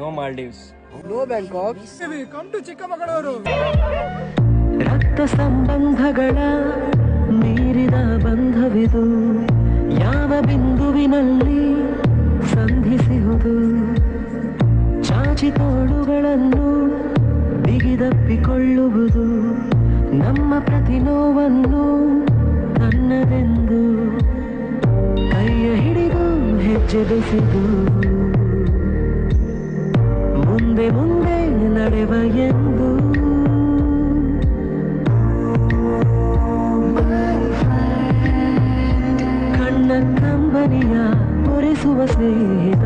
No Maldives, no Bangkok, come to Chikkamagaluru. ರಕ್ತ ಸಂಬಂಧಗಳ ಮೀರಿದ ಬಂಧವಿದು, ಯಾವ ಬಿಂದುವಿನಲ್ಲಿ ಸಂಧಿಸುವುದು. ಚಾಚಿ ತೋಳುಗಳನ್ನು ಬಿಗಿದಪ್ಪಿಕೊಳ್ಳುವುದು, ನಮ್ಮ ಪ್ರತಿ ನೋವನ್ನು ತನ್ನದೆಂದು ಕೈಯ ಹಿಡಿದು ಹೆಜ್ಜೆ ಬೆಸೆದು ಮುಂದೆ ಮುಂದೆ ನಡೆವ ಎಂದು. ಕಣ್ಣ ಕಂಬನಿಯ ಒರೆಸುವ ಸ್ನೇಹಿತ.